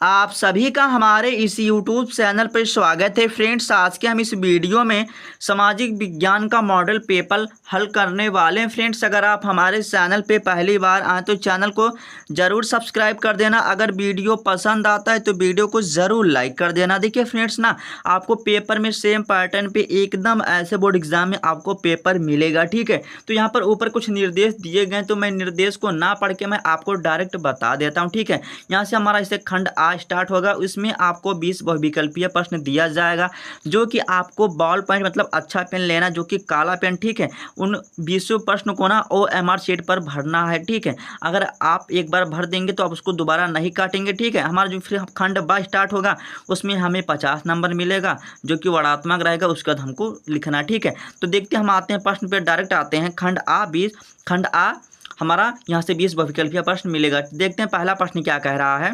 आप सभी का हमारे इस YouTube चैनल पर स्वागत है फ्रेंड्स। आज के हम इस वीडियो में सामाजिक विज्ञान का मॉडल पेपर हल करने वाले हैं। फ्रेंड्स, अगर आप हमारे चैनल पे पहली बार आए तो चैनल को ज़रूर सब्सक्राइब कर देना। अगर वीडियो पसंद आता है तो वीडियो को ज़रूर लाइक कर देना। देखिए फ्रेंड्स ना, आपको पेपर में सेम पैटर्न पे एकदम ऐसे बोर्ड एग्जाम में आपको पेपर मिलेगा, ठीक है। तो यहाँ पर ऊपर कुछ निर्देश दिए गए, तो मैं निर्देश को ना पढ़ के मैं आपको डायरेक्ट बता देता हूँ, ठीक है। यहाँ से हमारा इसे खंड आ स्टार्ट होगा। इसमें आपको 20 बहुविकल्पीय प्रश्न दिया जाएगा, जो कि आपको बॉल पॉइंट मतलब अच्छा पेन लेना, जो कि काला पेन, ठीक है। उन 20 प्रश्न को ना OMR शीट पर भरना है, ठीक है। अगर आप एक बार भर देंगे तो आप उसको दोबारा नहीं काटेंगे, ठीक है। हमारा जो फिर खंड बा स्टार्ट होगा उसमें हमें 50 नंबर मिलेगा, जो कि वर्णात्मक रहेगा, उसके बाद हमको लिखना, ठीक है। तो देखते हम आते हैं प्रश्न पे, डायरेक्ट आते हैं। खंड आ 20, खंड आ हमारा यहाँ से 20 बहुविकल्पीय प्रश्न मिलेगा। देखते हैं पहला प्रश्न क्या कह रहा है।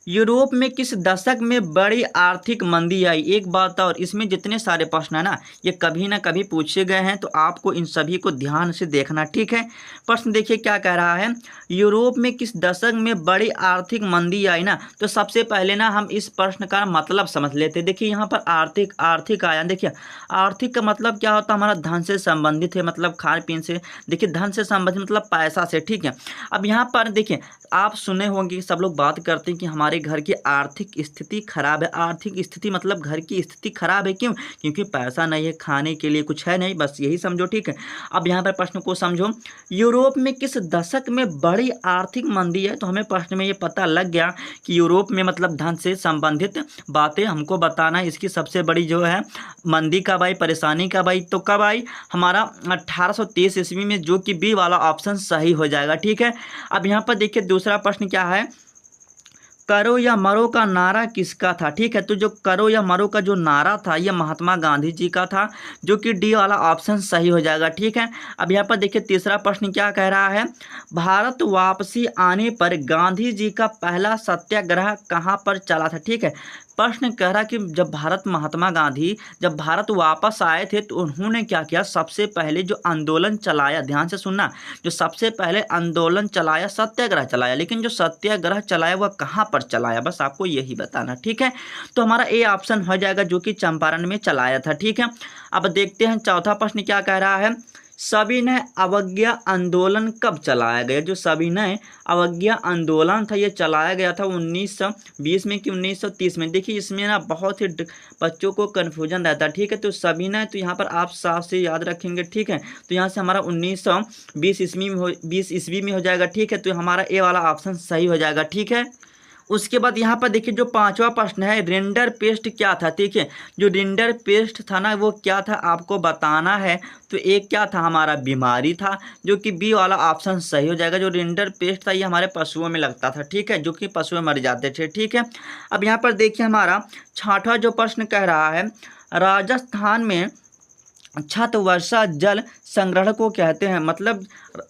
यूरोप में किस दशक में बड़ी आर्थिक मंदी आई? एक बात और, इसमें जितने सारे प्रश्न है ना, ये कभी ना कभी पूछे गए हैं, तो आपको इन सभी को ध्यान से देखना, ठीक है। प्रश्न देखिए क्या कह रहा है। यूरोप में किस दशक में बड़ी आर्थिक मंदी आई ना, तो सबसे पहले ना हम इस प्रश्न का मतलब समझ लेते हैं। देखिए यहाँ पर आर्थिक आर्थिक आया, देखिए आर्थिक का मतलब क्या होता है, हमारा धन से संबंधित है, मतलब खान पीन से। देखिए धन से संबंधित मतलब पैसा से, ठीक है। अब यहाँ पर देखिए, आप सुने होंगे सब लोग बात करते हैं कि हमारे घर की आर्थिक स्थिति खराब है। आर्थिक स्थिति मतलब घर की स्थिति खराब है, क्यों? क्योंकि पैसा नहीं है, खाने के लिए कुछ है नहीं, बस यही समझो, ठीक है। अब यहाँ पर प्रश्न को समझो। यूरोप में किस दशक में बड़ी आर्थिक मंदी है, तो हमें प्रश्न में ये पता लग गया कि यूरोप में मतलब धन से संबंधित बातें हमको बताना है। इसकी सबसे बड़ी जो है मंदी कब आई, परेशानी कब आई, तो कब आई? हमारा 1830 ईस्वी में, जो कि बी वाला ऑप्शन सही हो जाएगा, ठीक है। अब यहाँ पर देखिए दूसरा प्रश्न क्या है। करो या मरो का नारा किसका था, ठीक है। तो जो करो या मरो का जो नारा था, यह महात्मा गांधी जी का था, जो कि डी वाला ऑप्शन सही हो जाएगा, ठीक है। अब यहाँ पर देखिए तीसरा प्रश्न क्या कह रहा है। भारत वापसी आने पर गांधी जी का पहला सत्याग्रह कहाँ पर चला था, ठीक है। प्रश्न कह रहा कि जब महात्मा गांधी जब भारत वापस आए थे, तो उन्होंने क्या किया, सबसे पहले जो आंदोलन चलाया, ध्यान से सुनना, जो सबसे पहले आंदोलन चलाया, सत्याग्रह चलाया। लेकिन जो सत्याग्रह चलाया वह कहाँ पर चलाया, बस आपको यही बताना, ठीक है। तो हमारा ए ऑप्शन हो जाएगा, जो कि चंपारण में चलाया था, ठीक है। अब देखते हैं चौथा प्रश्न क्या कह रहा है। सविनय अवज्ञा आंदोलन कब चलाया गया? जो सविनय अवज्ञा आंदोलन था, ये चलाया गया था 1920 में कि 1930 में। देखिए इसमें ना बहुत ही बच्चों को कन्फ्यूजन रहता है, ठीक है। तो सविनय, तो यहाँ पर आप साफ से याद रखेंगे, ठीक है। तो यहाँ से हमारा 1920 ईस्वी में 20 ईस्वी में हो जाएगा, ठीक है। तो हमारा ए वाला ऑप्शन सही हो जाएगा, ठीक है। उसके बाद यहाँ पर देखिए जो पांचवा प्रश्न है, रिंडर पेस्ट क्या था, ठीक है। जो रिंडर पेस्ट था ना, वो क्या था आपको बताना है। तो एक क्या था, हमारा बीमारी था, जो कि बी वाला ऑप्शन सही हो जाएगा। जो रिंडर पेस्ट था ये हमारे पशुओं में लगता था, ठीक है, जो कि पशुओं मर जाते थे, ठीक है। अब यहाँ पर देखिए हमारा छठवां जो प्रश्न कह रहा है, राजस्थान में छत वर्षा जल संग्रहण को कहते हैं। मतलब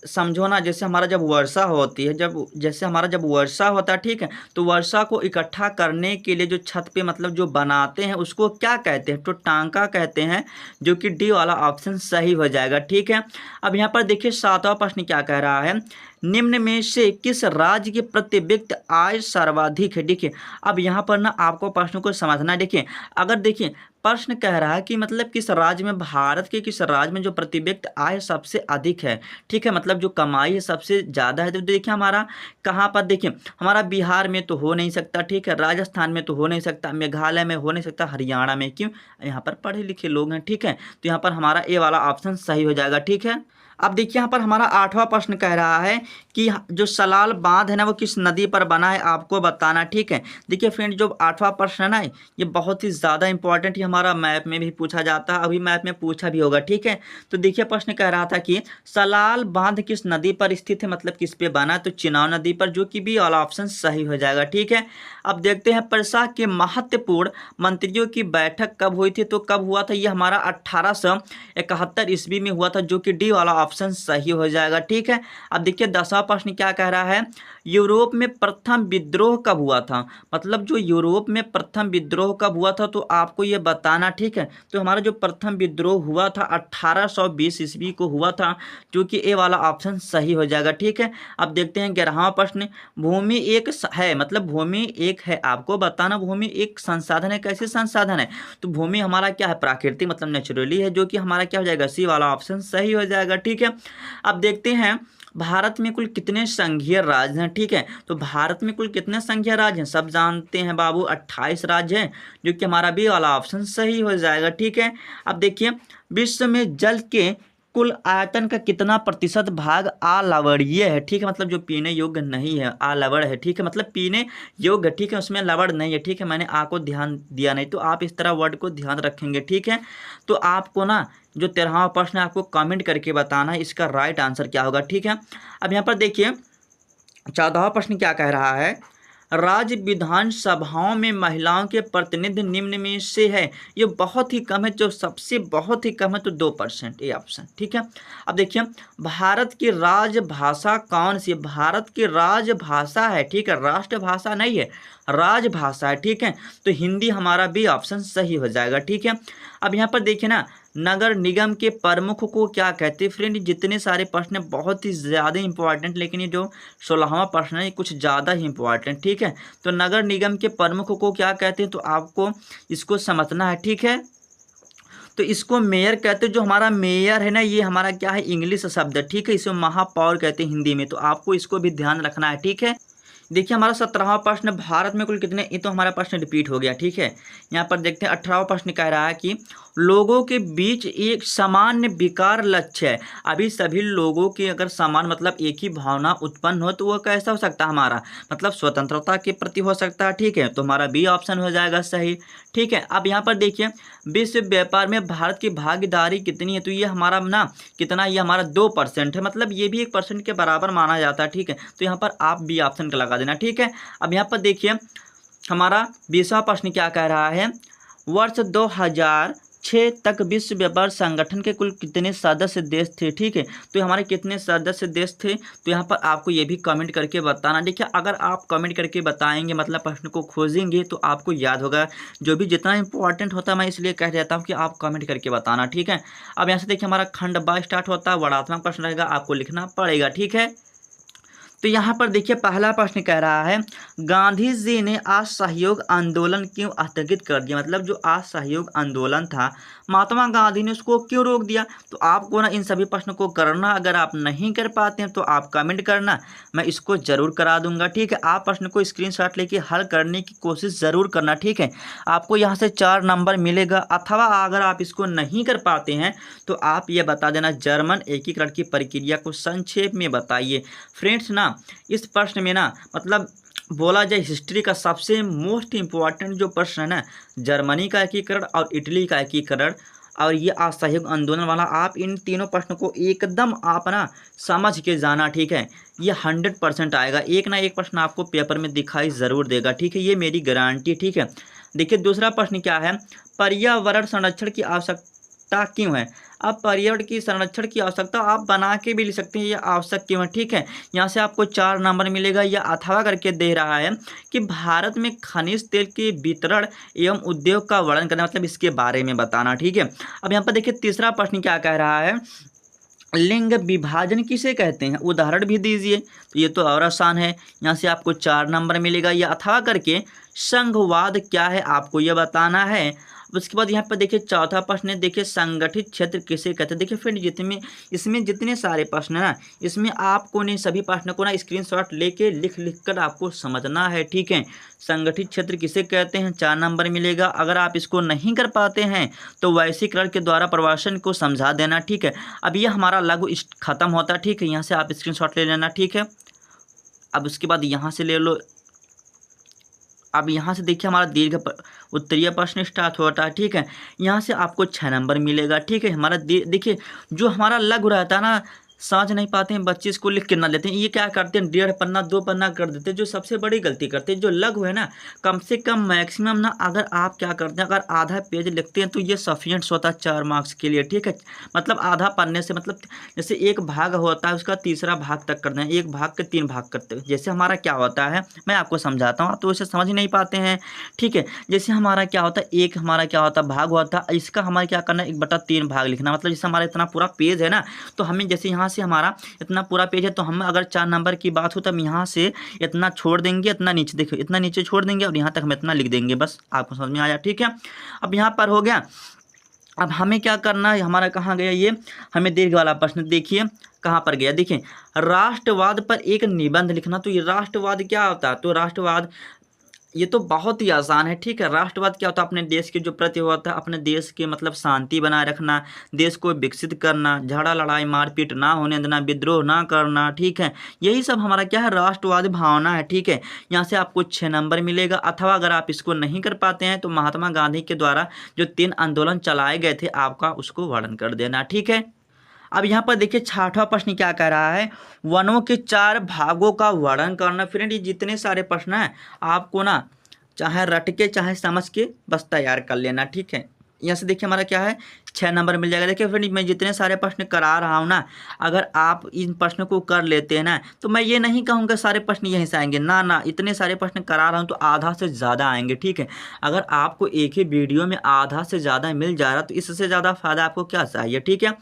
समझो ना, जैसे हमारा जब वर्षा होती है, जब वर्षा होता है, ठीक है, तो वर्षा को इकट्ठा करने के लिए जो छत पे मतलब जो बनाते हैं, उसको क्या कहते हैं, तो टांका कहते हैं, जो कि डी वाला ऑप्शन सही हो जाएगा, ठीक है। अब यहाँ पर देखिए सातवां प्रश्न क्या कह रहा है। निम्न में से किस राज्य की प्रति व्यक्ति आय सर्वाधिक है? देखिए अब यहाँ पर ना आपको प्रश्न को समझना है। देखिए अगर देखिए प्रश्न कह रहा है कि मतलब किस राज्य में, भारत के किस राज्य में जो प्रति व्यक्ति आय सबसे अधिक है, ठीक है, मतलब जो कमाई है सबसे ज़्यादा है। तो देखिए हमारा कहाँ पर, देखिए हमारा बिहार में तो हो नहीं सकता, ठीक है, राजस्थान में तो हो नहीं सकता, मेघालय में हो नहीं सकता, हरियाणा में, क्यों? यहाँ पर पढ़े लिखे लोग हैं, ठीक है। तो यहाँ पर हमारा ए वाला ऑप्शन सही हो जाएगा, ठीक है। अब देखिए यहाँ पर हमारा आठवां प्रश्न कह रहा है कि जो सलाल बांध है ना, वो किस नदी पर बना है, आपको बताना, ठीक है। देखिए फ्रेंड, जो आठवां प्रश्न है ना, ये बहुत ही ज़्यादा इंपॉर्टेंट है, हमारा मैप में भी पूछा जाता है, अभी मैप में पूछा भी होगा, ठीक है। तो देखिए प्रश्न कह रहा था कि सलाल बांध किस नदी पर स्थित है, मतलब किस पे बना, तो चिनाव नदी पर, जो कि बी वाला ऑप्शन सही हो जाएगा, ठीक है। अब देखते हैं परिषद के महत्वपूर्ण मंत्रियों की बैठक कब हुई थी, तो कब हुआ था, ये हमारा 1871 ईस्वी में हुआ था, जो कि डी वाला ऑप्शन सही हो जाएगा। ठीक है, अब देखिए 10वां प्रश्न क्या कह रहा है, यूरोप में प्रथम विद्रोह कब हुआ था। मतलब जो यूरोप में प्रथम विद्रोह कब हुआ था तो आपको ये बताना। ठीक है, तो हमारा जो प्रथम विद्रोह हुआ था 1820 ईस्वी को हुआ था, जो कि ए वाला ऑप्शन सही हो जाएगा। ठीक है, अब देखते हैं 11वां प्रश्न, भूमि एक है, मतलब भूमि एक है, आपको बताना भूमि एक संसाधन है। कैसे संसाधन है, तो भूमि हमारा क्या है, प्राकृतिक मतलब नेचुरली है, जो कि हमारा क्या हो जाएगा, सी वाला ऑप्शन सही हो जाएगा। ठीक है, अब देखते हैं भारत में कुल कितने संघीय राज्य हैं। ठीक है, तो भारत में कुल कितने संघीय राज्य हैं, सब जानते हैं बाबू, 28 राज्य हैं, जो कि हमारा बी वाला ऑप्शन सही हो जाएगा। ठीक है, अब देखिए विश्व में जल के कुल आयतन का कितना प्रतिशत भाग अलवणीय है। ठीक है, मतलब जो पीने योग्य नहीं है, अलवण है। ठीक है, मतलब पीने योग्य, ठीक है, उसमें लवण नहीं है। ठीक है, मैंने आ को ध्यान दिया नहीं, तो आप इस तरह वर्ड को ध्यान रखेंगे। ठीक है, तो आपको ना जो 13वां प्रश्न है आपको कमेंट करके बताना है इसका राइट आंसर क्या होगा। ठीक है, अब यहाँ पर देखिए 14वां प्रश्न क्या कह रहा है, राज्य विधानसभाओं में महिलाओं के प्रतिनिधि निम्न में से है। ये बहुत ही कम है, जो सबसे बहुत ही कम है तो 2%, ये ऑप्शन। ठीक है, अब देखिए भारत की राजभाषा कौन सी है, भारत की राजभाषा है। ठीक है, राष्ट्रभाषा नहीं है, राजभाषा है। ठीक है, तो हिंदी हमारा भी ऑप्शन सही हो जाएगा। ठीक है, अब यहाँ पर देखिए ना, नगर निगम के प्रमुख को क्या कहते हैं। फ्रेंड जितने सारे प्रश्न बहुत ही ज़्यादा इंपॉर्टेंट, लेकिन ये जो 16वां प्रश्न है ये कुछ ज़्यादा ही इंपॉर्टेंट। ठीक है, तो नगर निगम के प्रमुख को क्या कहते हैं, तो आपको इसको समझना है। ठीक है, तो इसको मेयर कहते हैं। जो हमारा मेयर है ना, ये हमारा क्या है, इंग्लिश शब्द है। ठीक है, इसे महापौर कहते हैं हिंदी में, तो आपको इसको भी ध्यान रखना है। ठीक है, देखिए हमारा 17वां प्रश्न, भारत में कुल कितने, ये तो हमारा प्रश्न रिपीट हो गया। ठीक है, यहाँ पर देखते हैं 18वां प्रश्न कह रहा है कि लोगों के बीच एक सामान्य विकार लक्ष्य है। अभी सभी लोगों की अगर समान मतलब एक ही भावना उत्पन्न हो तो वह कैसा हो सकता है, हमारा मतलब स्वतंत्रता के प्रति हो सकता है। ठीक है, तो हमारा बी ऑप्शन हो जाएगा सही। ठीक है, अब यहाँ पर देखिए विश्व व्यापार में भारत की भागीदारी कितनी है, तो ये हमारा ना कितना, ये हमारा 2% है, मतलब ये भी 1% के बराबर माना जाता है। ठीक है, तो यहाँ पर आप बी ऑप्शन का लगा देना। ठीक है, अब यहाँ पर देखिए हमारा 20वां प्रश्न क्या कह रहा है, वर्ष 2006 तक विश्व व्यापार संगठन के कुल कितने सदस्य देश थे। ठीक है, तो हमारे कितने सदस्य देश थे, तो यहाँ पर आपको ये भी कमेंट करके बताना। देखिए अगर आप कमेंट करके बताएंगे मतलब प्रश्न को खोजेंगे तो आपको याद होगा, जो भी जितना इंपॉर्टेंट होता है मैं इसलिए कह देता हूँ कि आप कमेंट करके बताना। ठीक है, अब यहाँ से देखिए हमारा खंड 2 स्टार्ट होता है, वर्णात्मक प्रश्न रहेगा, आपको लिखना पड़ेगा। ठीक है, तो यहाँ पर देखिए पहला प्रश्न कह रहा है, गांधी जी ने असहयोग आंदोलन क्यों स्थगित कर दिया। मतलब जो असहयोग आंदोलन था महात्मा गांधी ने उसको क्यों रोक दिया। तो आपको ना इन सभी प्रश्नों को करना, अगर आप नहीं कर पाते हैं तो आप कमेंट करना, मैं इसको जरूर करा दूंगा। ठीक है, आप प्रश्न को स्क्रीनशॉट लेके हल करने की कोशिश जरूर करना। ठीक है, आपको यहाँ से 4 नंबर मिलेगा, अथवा अगर आप इसको नहीं कर पाते हैं तो आप ये बता देना जर्मन एकीकरण की प्रक्रिया को संक्षेप में बताइए। फ्रेंड्स ना इस प्रश्न में ना मतलब बोला जाए हिस्ट्री का सबसे मोस्ट इम्पोर्टेंट जो प्रश्न है ना, जर्मनी का एकीकरण और इटली का एकीकरण और ये असहयोग आंदोलन वाला, आप इन तीनों प्रश्नों को एकदम आप ना समझ के जाना। ठीक है, ये 100% आएगा, एक ना एक प्रश्न आपको पेपर में दिखाई ज़रूर देगा। ठीक है, ये मेरी गारंटी। ठीक है, देखिए दूसरा प्रश्न क्या है, पर्यावरण संरक्षण की आवश्यकता क्यों है। अब पर्यावरण की संरक्षण की आवश्यकता आप बना के भी लिख सकते हैं, ये आवश्यक क्यों है। ठीक है, यहाँ से आपको 4 नंबर मिलेगा। या अथवा करके दे रहा है कि भारत में खनिज तेल के वितरण एवं उद्योग का वर्णन करना, मतलब इसके बारे में बताना। ठीक है, अब यहाँ पर देखिए तीसरा प्रश्न क्या कह रहा है, लिंग विभाजन किसे कहते हैं, उदाहरण भी दीजिए। तो ये तो और आसान है, यहाँ से आपको 4 नंबर मिलेगा। या अथवा करके संघवाद क्या है आपको ये बताना है। उसके बाद यहाँ पर देखिए चौथा प्रश्न है, देखिए संगठित क्षेत्र किसे कहते हैं। देखिए फ्रेंड जितने इसमें जितने सारे प्रश्न है ना, इसमें आपको ने सभी प्रश्नों को ना स्क्रीनशॉट लेके लिख कर आपको समझना है। ठीक है, संगठित क्षेत्र किसे कहते हैं, 4 नंबर मिलेगा। अगर आप इसको नहीं कर पाते हैं तो वैश्वीकरण के द्वारा प्रवासन को समझा देना। ठीक है, अब ये हमारा लागू खत्म होता है। ठीक है, यहाँ से आप स्क्रीनशॉट ले लेना। ठीक है, अब उसके बाद यहाँ से ले लो। अब यहाँ से देखिए हमारा दीर्घ उत्तरीय प्रश्न स्टार्ट होता है। ठीक है, यहाँ से आपको 6 नंबर मिलेगा। ठीक है, हमारा देखिए जो हमारा लघु रहता है ना, समझ नहीं पाते हैं बच्चे, इसको लिख के ना लेते हैं। ये क्या करते हैं, 1.5 पन्ना 2 पन्ना कर देते हैं, जो सबसे बड़ी गलती करते हैं। जो लघु है ना, कम से कम मैक्सिमम ना, अगर आप क्या करते हैं, अगर आधा पेज लिखते हैं तो ये सफिशिएंट होता है 4 मार्क्स के लिए, ठीक है। मतलब आधा पन्ने से, मतलब जैसे एक भाग होता है उसका तीसरा भाग तक करना है, एक भाग के 3 भाग करते हैं। जैसे हमारा क्या होता है, मैं आपको समझाता हूँ, तो इसे समझ ही नहीं पाते हैं, ठीक है। जैसे हमारा क्या होता है, एक हमारा क्या होता है भाग होता है, इसका हमारा क्या करना है 1/3 भाग लिखना। मतलब जैसे हमारा इतना पूरा पेज है ना, तो हमें जैसे यहाँ से हमारा इतना पूरा पेज है, तो हम अगर 4 नंबर की बात हो तो हम यहाँ से इतना छोड़ देंगे, इतना नीचे देखो, इतना नीचे छोड़ देंगे और यहाँ तक हम इतना लिख देंगे। बस आपको समझ में आया, ठीक है। अब यहाँ पर हो गया। अब हमें क्या करना है, हमारा कहाँ गया ये, हमें दीर्घ वाला प्रश्न देखिए कहाँ पर गया। देखिए, राष्ट्रवाद पर एक निबंध लिखना। तो ये राष्ट्रवाद क्या होता है, तो राष्ट्रवाद ये तो बहुत ही आसान है, ठीक है। राष्ट्रवाद क्या होता है, अपने देश के जो प्रति होता है, अपने देश के मतलब शांति बनाए रखना, देश को विकसित करना, झगड़ा लड़ाई मारपीट ना होने देना, विद्रोह ना करना, ठीक है। यही सब हमारा क्या है, राष्ट्रवादी भावना है, ठीक है। यहाँ से आपको 6 नंबर मिलेगा। अथवा अगर आप इसको नहीं कर पाते हैं तो महात्मा गांधी के द्वारा जो 3 आंदोलन चलाए गए थे, आपका उसको वर्णन कर देना, ठीक है। अब यहाँ पर देखिए 6वां प्रश्न क्या कह रहा है, वनों के 4 भागों का वर्णन करना। फ्रेंड, ये जितने सारे प्रश्न हैं आपको ना चाहे रट के चाहे समझ के बस तैयार कर लेना, ठीक है। यहाँ से देखिए हमारा क्या है, 6 नंबर मिल जाएगा। देखिए फ्रेंड, मैं जितने सारे प्रश्न करा रहा हूँ ना, अगर आप इन प्रश्नों को कर लेते हैं ना, तो मैं ये नहीं कहूँगा सारे प्रश्न यहीं से आएंगे, ना ना, इतने सारे प्रश्न करा रहा हूँ तो आधा से ज़्यादा आएंगे, ठीक है। अगर आपको एक ही वीडियो में आधा से ज़्यादा मिल जा रहा तो इससे ज़्यादा फायदा आपको क्या चाहिए, ठीक है।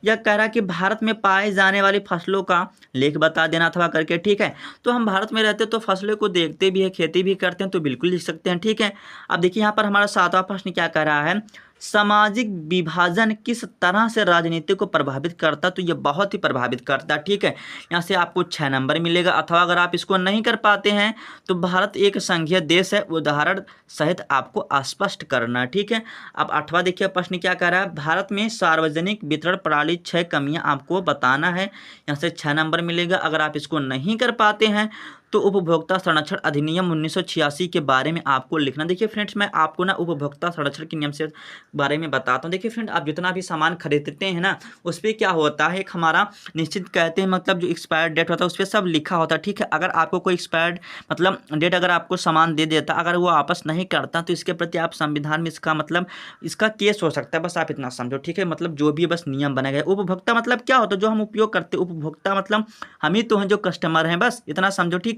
यह कह रहा कि भारत में पाए जाने वाली फसलों का लेख बता देना अथवा करके, ठीक है। तो हम भारत में रहते तो फसलों को देखते भी है, खेती भी करते हैं, तो बिल्कुल लिख सकते हैं, ठीक है। अब देखिए यहाँ पर हमारा 7वां प्रश्न क्या कह रहा है, सामाजिक विभाजन किस तरह से राजनीति को प्रभावित करता। तो ये बहुत ही प्रभावित करता, ठीक है। यहाँ से आपको 6 नंबर मिलेगा। अथवा अगर आप इसको नहीं कर पाते हैं तो भारत एक संघीय देश है, उदाहरण सहित आपको स्पष्ट करना, ठीक है। अब 8वां देखिए प्रश्न क्या कह रहा है, भारत में सार्वजनिक वितरण प्रणाली 6 कमियां आपको बताना है। यहाँ से 6 नंबर मिलेगा। अगर आप इसको नहीं कर पाते हैं तो उपभोक्ता संरक्षण अधिनियम 1986 के बारे में आपको लिखना। देखिए फ्रेंड्स, मैं आपको ना उपभोक्ता संरक्षण के नियम से बारे में बताता हूँ। देखिए फ्रेंड, आप जितना भी सामान खरीदते हैं ना, उस पर क्या होता है, एक हमारा निश्चित कहते हैं मतलब जो एक्सपायर डेट होता है उस पर सब लिखा होता है, ठीक है। अगर आपको कोई एक्सपायर्ड मतलब डेट अगर आपको सामान दे देता, अगर वो वापस नहीं करता, तो इसके प्रति आप संविधान में इसका मतलब इसका केस हो सकता है। बस आप इतना समझो, ठीक है। मतलब जो भी बस नियम बने गए। उपभोक्ता मतलब क्या होता है, जो हम उपयोग करते हैं। उपभोक्ता मतलब हम ही तो हैं जो कस्टमर हैं, बस इतना समझो, ठीक है।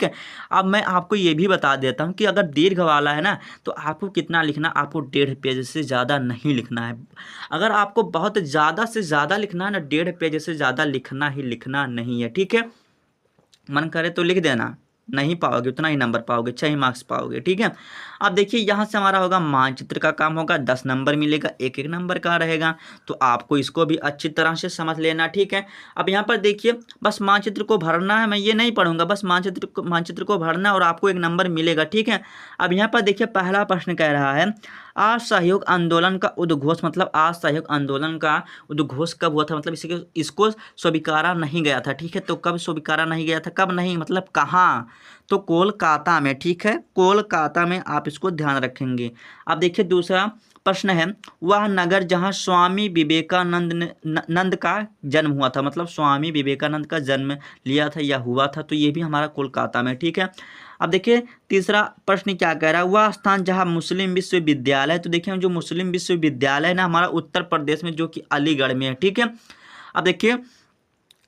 अब मैं आपको ये भी बता देता हूँ कि अगर दीर्घ वाला है ना, तो आपको कितना लिखना, आपको 1.5 पेज से ज़्यादा नहीं लिखना है। अगर आपको बहुत ज़्यादा से ज़्यादा लिखना है ना, 1.5 पेज से ज़्यादा लिखना ही लिखना नहीं है, ठीक है। मन करे तो लिख देना, नहीं पाओगे उतना ही नंबर पाओगे, 6 ही मार्क्स पाओगे, ठीक है। अब देखिए यहाँ से हमारा होगा मानचित्र का काम होगा, 10 नंबर मिलेगा, एक एक नंबर का रहेगा, तो आपको इसको भी अच्छी तरह से समझ लेना, ठीक है। अब यहाँ पर देखिए बस मानचित्र को भरना है, मैं ये नहीं पढ़ूंगा, बस मानचित्र को भरना और आपको 1 नंबर मिलेगा, ठीक है। अब यहाँ पर देखिए पहला प्रश्न कह रहा है, असहयोग आंदोलन का उद्घोष, मतलब असहयोग आंदोलन का उद्घोष कब हुआ था, मतलब इसको स्वीकारा नहीं गया था, ठीक है। तो कब स्वीकारा नहीं गया था, कब नहीं, मतलब कहाँ, तो कोलकाता में, ठीक है। कोलकाता में आप इसको ध्यान रखेंगे। अब देखिए दूसरा प्रश्न है, वह नगर जहाँ स्वामी विवेकानंद नंद का जन्म हुआ था, मतलब स्वामी विवेकानंद का जन्म लिया था या हुआ था, तो ये भी हमारा कोलकाता में, ठीक है। अब देखिए तीसरा प्रश्न क्या कह रहा है, वह स्थान जहाँ मुस्लिम विश्वविद्यालय, तो देखिए जो मुस्लिम विश्वविद्यालय है ना हमारा उत्तर प्रदेश में, जो कि अलीगढ़ में है, ठीक है।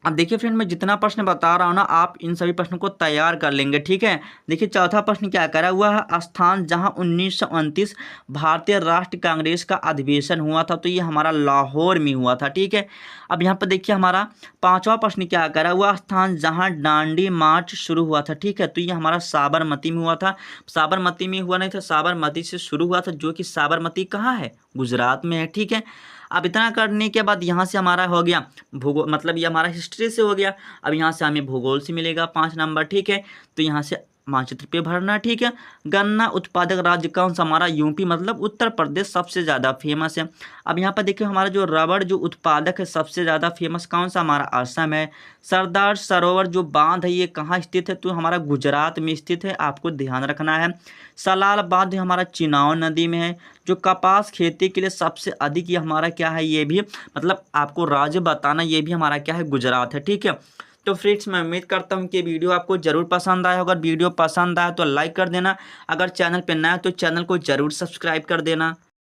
अब देखिए फ्रेंड, मैं जितना प्रश्न बता रहा हूँ ना, आप इन सभी प्रश्नों को तैयार कर लेंगे, ठीक है। देखिए चौथा प्रश्न क्या कह रहा है, वह स्थान जहां 1929 भारतीय राष्ट्रीय कांग्रेस का अधिवेशन हुआ था, तो ये हमारा लाहौर में हुआ था, ठीक है। अब यहाँ पर देखिए हमारा 5वां प्रश्न क्या कह रहा है, वह स्थान जहां दांडी मार्च शुरू हुआ था, ठीक है। तो ये हमारा साबरमती में हुआ था, साबरमती में हुआ नहीं था, साबरमती से शुरू हुआ था, जो कि साबरमती कहाँ है, गुजरात में है, ठीक है। अब इतना करने के बाद यहाँ से हमारा हो गया भूगोल, मतलब ये हमारा हिस्ट्री से हो गया। अब यहाँ से हमें भूगोल से मिलेगा 5 नंबर, ठीक है। तो यहाँ से मानचित्र पे भरना है। ठीक है, गन्ना उत्पादक राज्य कौन सा हमारा? यूपी, मतलब उत्तर प्रदेश सबसे ज़्यादा फेमस है। अब यहाँ पर देखिए हमारा जो रबड़ जो उत्पादक है सबसे ज़्यादा फेमस कौन सा? हमारा असम है। सरदार सरोवर जो बांध है ये कहाँ स्थित है? तो हमारा गुजरात में स्थित है, आपको ध्यान रखना है। सलाल बांध हमारा चिनाव नदी में है। जो कपास खेती के लिए सबसे अधिक ये हमारा क्या है? ये भी मतलब आपको राज्य बताना, ये भी हमारा क्या है? गुजरात है। ठीक है, तो फ्रेंड्स मैं उम्मीद करता हूँ कि वीडियो आपको जरूर पसंद आया होगा। अगर वीडियो पसंद आया तो लाइक कर देना, अगर चैनल पर नया है तो चैनल को जरूर सब्सक्राइब कर देना।